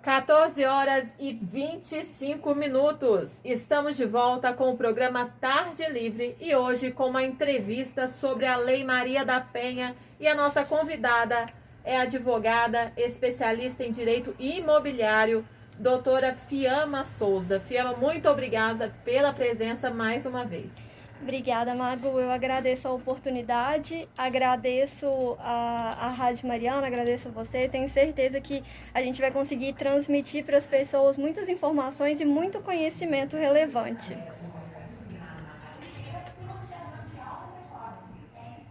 14 horas e 25 minutos. Estamos de volta com o programa Tarde Livre e hoje com uma entrevista sobre a Lei Maria da Penha. E a nossa convidada é a advogada, especialista em direito imobiliário, doutora Fiamma Souza. Fiamma, muito obrigada pela presença mais uma vez. Obrigada, Mago. Eu agradeço a oportunidade, agradeço a Rádio Mariana, agradeço você. Tenho certeza que a gente vai conseguir transmitir para as pessoas muitas informações e muito conhecimento relevante.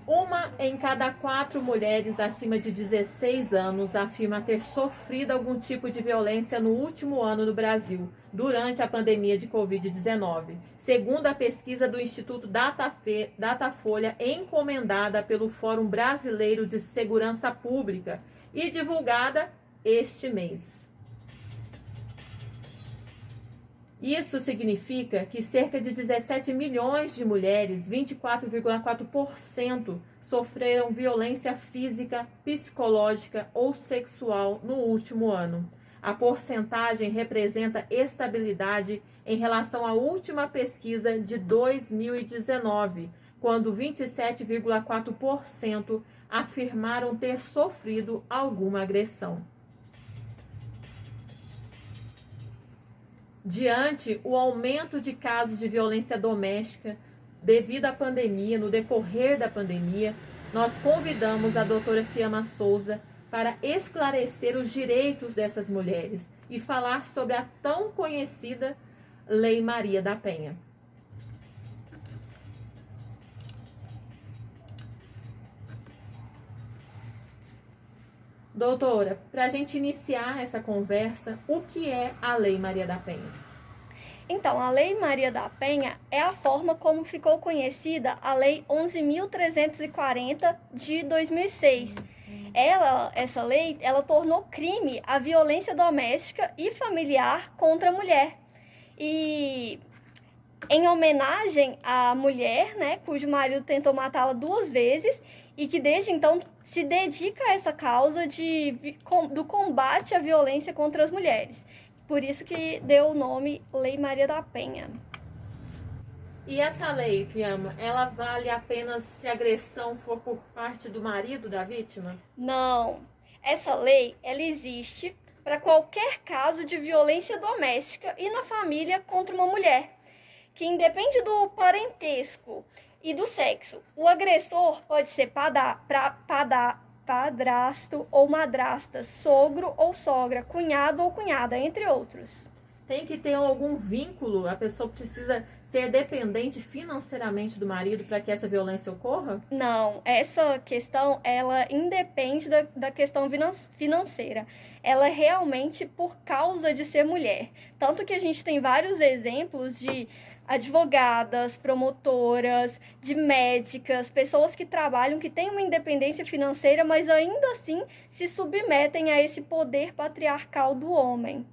Uma em cada 4 mulheres acima de 16 anos afirma ter sofrido algum tipo de violência no último ano no Brasil, durante a pandemia de Covid-19, segundo a pesquisa do Instituto Datafolha, encomendada pelo Fórum Brasileiro de Segurança Pública e divulgada este mês. Isso significa que cerca de 17 milhões de mulheres, 24,4%, sofreram violência física, psicológica ou sexual no último ano. A porcentagem representa estabilidade em relação à última pesquisa de 2019, quando 27,4% afirmaram ter sofrido alguma agressão. Diante o aumento de casos de violência doméstica devido à pandemia, no decorrer da pandemia, nós convidamos a doutora Fiamma Souza para esclarecer os direitos dessas mulheres e falar sobre a tão conhecida Lei Maria da Penha. Doutora, para a gente iniciar essa conversa, o que é a Lei Maria da Penha? Então, a Lei Maria da Penha é a forma como ficou conhecida a Lei 11.340 de 2006. Essa lei, tornou crime a violência doméstica e familiar contra a mulher. E em homenagem à mulher, cujo marido tentou matá-la 2 vezes e que desde então se dedica a essa causa do combate à violência contra as mulheres. Por isso que deu o nome Lei Maria da Penha. E essa lei, Fiamma, ela vale apenas se a agressão for por parte do marido da vítima? Não. Essa lei, ela existe para qualquer caso de violência doméstica e na família contra uma mulher, que independe do parentesco e do sexo. O agressor pode ser padrasto ou madrasta, sogro ou sogra, cunhado ou cunhada, entre outros. Tem que ter algum vínculo? A pessoa precisa ser dependente financeiramente do marido para que essa violência ocorra? Não, essa questão, ela independe da questão financeira. Ela é realmente por causa de ser mulher. Tanto que a gente tem vários exemplos de advogadas, promotoras, de médicas, pessoas que trabalham, que têm uma independência financeira, mas ainda assim se submetem a esse poder patriarcal do homem.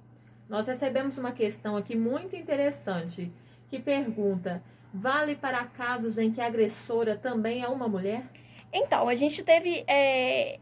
Nós recebemos uma questão aqui muito interessante, que pergunta: vale para casos em que a agressora também é uma mulher? Então, a gente teve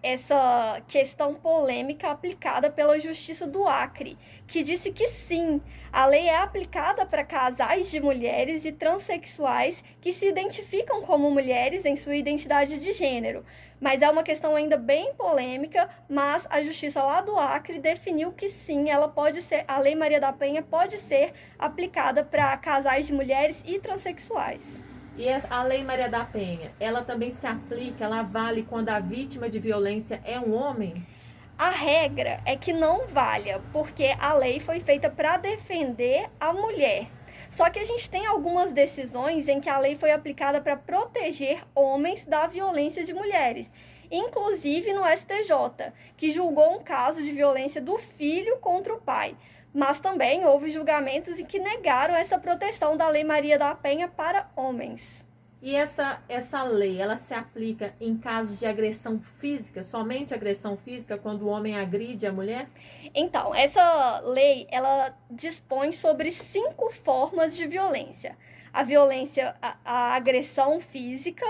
essa questão polêmica aplicada pela Justiça do Acre, que disse que sim, a lei é aplicada para casais de mulheres e transexuais que se identificam como mulheres em sua identidade de gênero. Mas é uma questão ainda bem polêmica, mas a Justiça lá do Acre definiu que sim, a Lei Maria da Penha pode ser aplicada para casais de mulheres e transexuais. E a Lei Maria da Penha, ela também se aplica, ela vale quando a vítima de violência é um homem? A regra é que não valha, porque a lei foi feita para defender a mulher. Só que a gente tem algumas decisões em que a lei foi aplicada para proteger homens da violência de mulheres, inclusive no STJ, que julgou um caso de violência do filho contra o pai. Mas também houve julgamentos em que negaram essa proteção da Lei Maria da Penha para homens. E essa lei, ela se aplica em casos de agressão física, somente agressão física, quando o homem agride a mulher? Então, essa lei, ela dispõe sobre 5 formas de violência. A violência, a agressão física,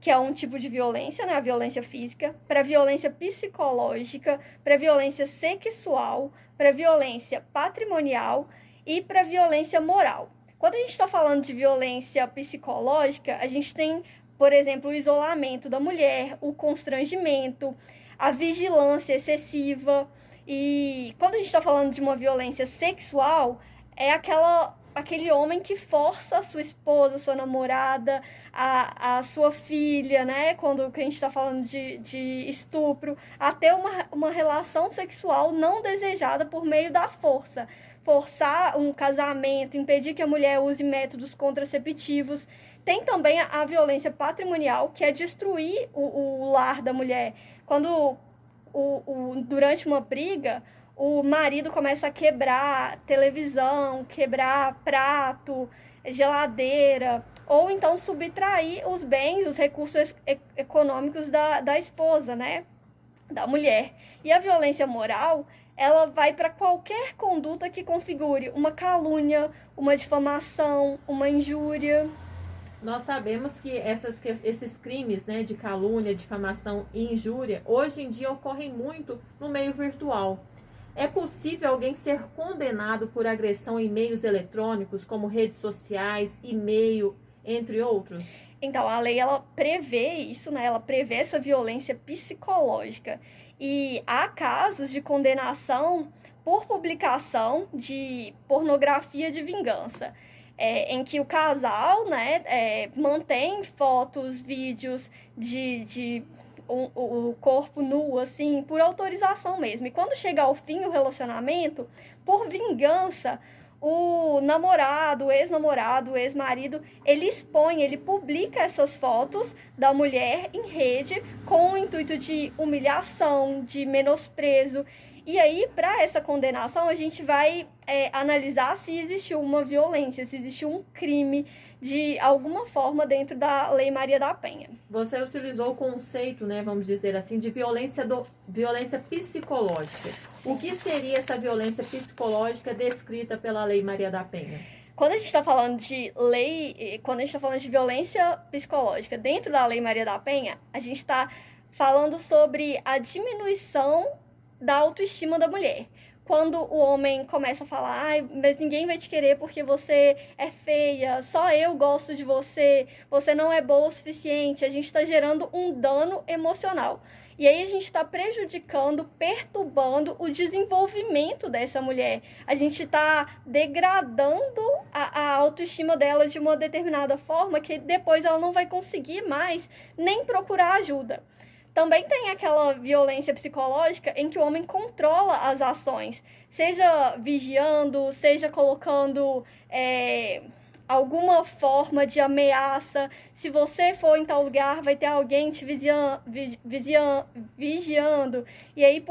que é um tipo de violência, né, a violência física, para violência psicológica, para violência sexual, para violência patrimonial e para violência moral. Quando a gente está falando de violência psicológica, a gente tem, por exemplo, o isolamento da mulher, o constrangimento, a vigilância excessiva. E quando a gente está falando de uma violência sexual, é aquele homem que força a sua esposa, a sua namorada, a sua filha, né? Quando a gente está falando de estupro, a ter uma relação sexual não desejada por meio da força. Forçar um casamento, impedir que a mulher use métodos contraceptivos. Tem também a violência patrimonial, que é destruir o lar da mulher. Quando durante uma briga, o marido começa a quebrar televisão, quebrar prato, geladeira, ou então subtrair os bens, os recursos econômicos da esposa, né? Da mulher. E a violência moral, ela vai para qualquer conduta que configure uma calúnia, uma difamação, uma injúria. Nós sabemos que esses crimes, né, de calúnia, difamação e injúria, hoje em dia ocorrem muito no meio virtual. É possível alguém ser condenado por agressão em meios eletrônicos, como redes sociais, e-mail, entre outros? Então, a lei, ela prevê isso, né? Ela prevê essa violência psicológica. E há casos de condenação por publicação de pornografia de vingança, em que o casal, né, mantém fotos, vídeos de o corpo nu, assim, por autorização mesmo. E quando chega ao fim o relacionamento, por vingança, o namorado, o ex-namorado, o ex-marido, ele expõe, ele publica essas fotos da mulher em rede com o intuito de humilhação, de menosprezo. E aí, para essa condenação, a gente vai analisar se existiu uma violência, se existiu um crime de alguma forma dentro da Lei Maria da Penha. Você utilizou o conceito, né, vamos dizer assim, de violência psicológica. O que seria essa violência psicológica descrita pela Lei Maria da Penha? Quando a gente está falando de quando a gente está falando de violência psicológica dentro da Lei Maria da Penha, a gente está falando sobre a diminuição da autoestima da mulher. Quando o homem começa a falar, mas ninguém vai te querer porque você é feia, só eu gosto de você, você não é boa o suficiente, a gente está gerando um dano emocional. E aí a gente está prejudicando, perturbando o desenvolvimento dessa mulher. A gente está degradando a autoestima dela de uma determinada forma que depois ela não vai conseguir mais nem procurar ajuda. Também tem aquela violência psicológica em que o homem controla as ações, seja vigiando, seja colocando alguma forma de ameaça. Se você for em tal lugar, vai ter alguém te vigiando. E aí,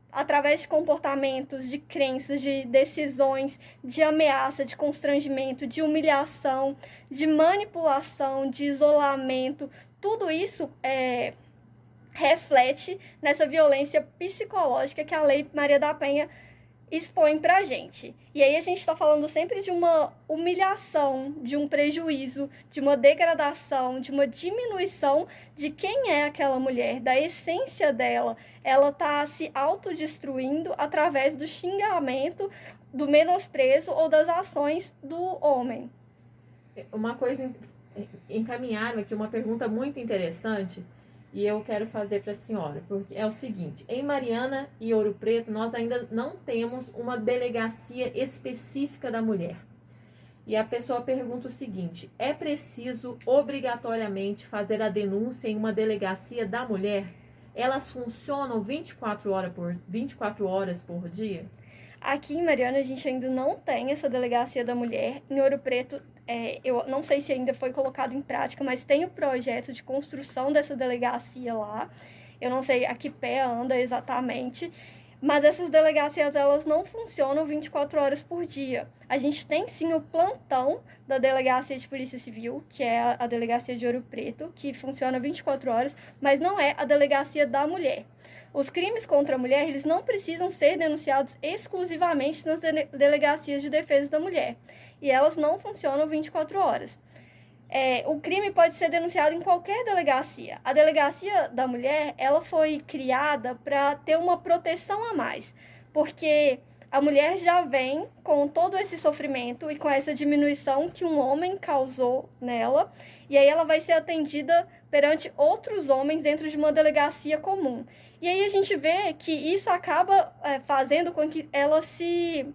através de comportamentos, de crenças, de decisões, de ameaça, de constrangimento, de humilhação, de manipulação, de isolamento, tudo isso reflete nessa violência psicológica que a Lei Maria da Penha expõe pra gente. E aí a gente está falando sempre de uma humilhação, de um prejuízo, de uma degradação, de uma diminuição de quem é aquela mulher, da essência dela. Ela está se autodestruindo através do xingamento, do menosprezo ou das ações do homem. Uma coisa, encaminharam aqui uma pergunta muito interessante, e eu quero fazer para a senhora, porque é o seguinte: em Mariana e Ouro Preto, nós ainda não temos uma delegacia específica da mulher. E a pessoa pergunta o seguinte: é preciso obrigatoriamente fazer a denúncia em uma delegacia da mulher? Elas funcionam 24 horas por dia? Aqui em Mariana a gente ainda não tem essa delegacia da mulher. Em Ouro Preto, eu não sei se ainda foi colocado em prática, mas tem o projeto de construção dessa delegacia lá. Eu não sei a que pé anda exatamente, mas essas delegacias, elas não funcionam 24 horas por dia. A gente tem sim o plantão da Delegacia de Polícia Civil, que é a Delegacia de Ouro Preto, que funciona 24 horas, mas não é a Delegacia da Mulher. Os crimes contra a mulher, eles não precisam ser denunciados exclusivamente nas delegacias de defesa da mulher. E elas não funcionam 24 horas. o crime pode ser denunciado em qualquer delegacia. A delegacia da mulher, ela foi criada para ter uma proteção a mais, porque a mulher já vem com todo esse sofrimento e com essa diminuição que um homem causou nela, e aí ela vai ser atendida perante outros homens dentro de uma delegacia comum. E aí a gente vê que isso acaba fazendo com que ela se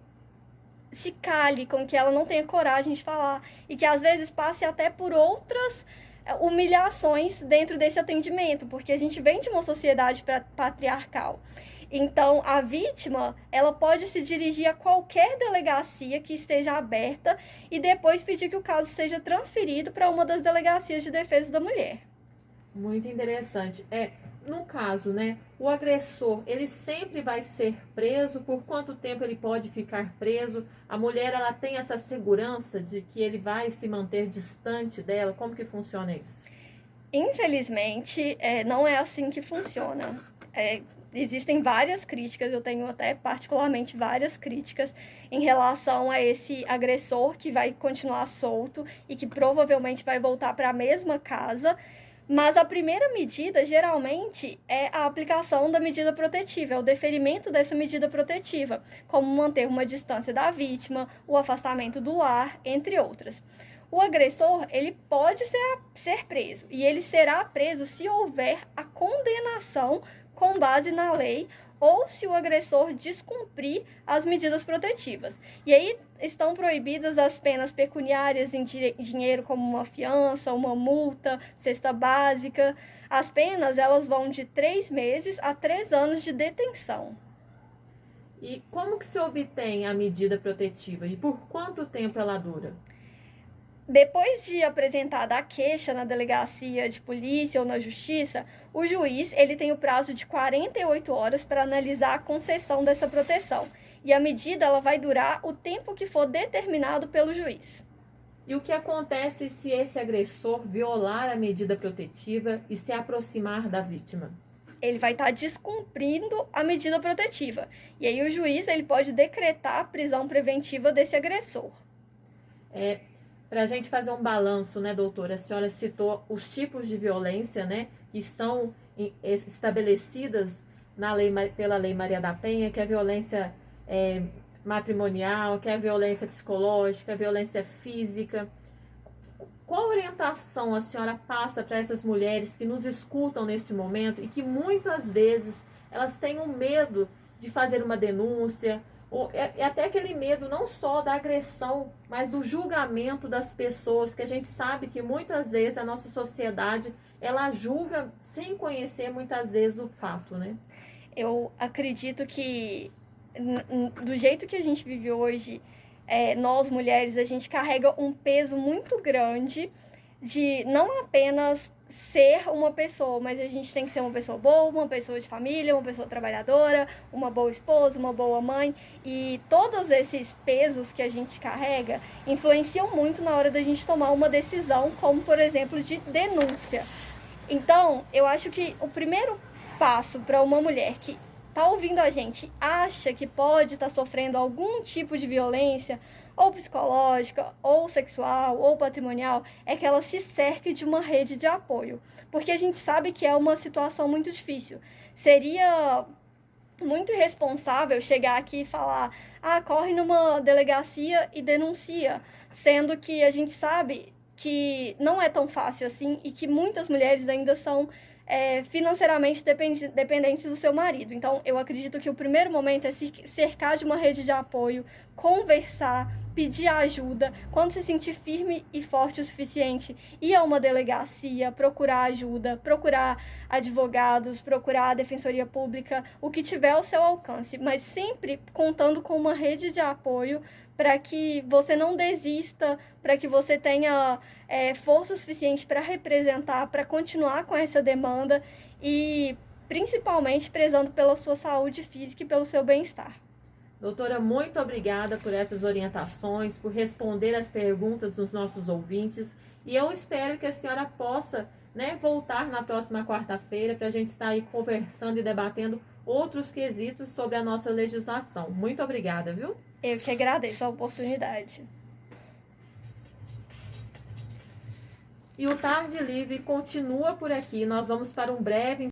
cale, com que ela não tenha coragem de falar, e que às vezes passe até por outras humilhações dentro desse atendimento, porque a gente vem de uma sociedade patriarcal. Então, a vítima, ela pode se dirigir a qualquer delegacia que esteja aberta e depois pedir que o caso seja transferido para uma das delegacias de defesa da mulher. Muito interessante. No caso, né, o agressor, ele sempre vai ser preso? Por quanto tempo ele pode ficar preso? A mulher, ela tem essa segurança de que ele vai se manter distante dela? Como que funciona isso? Infelizmente, não é assim que funciona. Existem várias críticas, eu tenho até particularmente várias críticas em relação a esse agressor que vai continuar solto e que provavelmente vai voltar para a mesma casa. Mas a primeira medida, geralmente, é a aplicação da medida protetiva, é o deferimento dessa medida protetiva, como manter uma distância da vítima, o afastamento do lar, entre outras. O agressor, ele pode ser preso, e ele será preso se houver a condenação com base na lei, ou se o agressor descumprir as medidas protetivas. E aí estão proibidas as penas pecuniárias em dinheiro, como uma fiança, uma multa, cesta básica. As penas, elas vão de 3 meses a 3 anos de detenção. E como que se obtém a medida protetiva? E por quanto tempo ela dura? Depois de apresentada a queixa na delegacia de polícia ou na justiça, o juiz ele tem o prazo de 48 horas para analisar a concessão dessa proteção. E a medida ela vai durar o tempo que for determinado pelo juiz. E o que acontece se esse agressor violar a medida protetiva e se aproximar da vítima? Ele vai estar descumprindo a medida protetiva. E aí o juiz ele pode decretar a prisão preventiva desse agressor. Para a gente fazer um balanço, né, doutora? A senhora citou os tipos de violência, né, que estão estabelecidas pela Lei Maria da Penha, que é a violência matrimonial, que é a violência psicológica, a violência física. Qual orientação a senhora passa para essas mulheres que nos escutam neste momento e que muitas vezes elas têm um medo de fazer uma denúncia, é até aquele medo não só da agressão, mas do julgamento das pessoas, que a gente sabe que muitas vezes a nossa sociedade, ela julga sem conhecer muitas vezes o fato, né? Eu acredito que do jeito que a gente vive hoje, nós mulheres, a gente carrega um peso muito grande de não apenas ser uma pessoa, mas a gente tem que ser uma pessoa boa, uma pessoa de família, uma pessoa trabalhadora, uma boa esposa, uma boa mãe, e todos esses pesos que a gente carrega influenciam muito na hora da gente tomar uma decisão, como por exemplo de denúncia. Então, eu acho que o primeiro passo para uma mulher que está ouvindo a gente, acha que pode estar sofrendo algum tipo de violência, ou psicológica, ou sexual, ou patrimonial, é que ela se cerque de uma rede de apoio. Porque a gente sabe que é uma situação muito difícil. Seria muito irresponsável chegar aqui e falar, corre numa delegacia e denuncia, sendo que a gente sabe que não é tão fácil assim e que muitas mulheres ainda são financeiramente dependentes do seu marido. Então, eu acredito que o primeiro momento é se cercar de uma rede de apoio, conversar, pedir ajuda, quando se sentir firme e forte o suficiente, ir a uma delegacia, procurar ajuda, procurar advogados, procurar a defensoria pública, o que tiver ao seu alcance, mas sempre contando com uma rede de apoio para que você não desista, para que você tenha força suficiente para representar, para continuar com essa demanda e principalmente prezando pela sua saúde física e pelo seu bem-estar. Doutora, muito obrigada por essas orientações, por responder as perguntas dos nossos ouvintes. E eu espero que a senhora possa, voltar na próxima quarta-feira para a gente estar aí conversando e debatendo outros quesitos sobre a nossa legislação. Muito obrigada, viu? Eu que agradeço a oportunidade. E o Tarde Livre continua por aqui. Nós vamos para um breve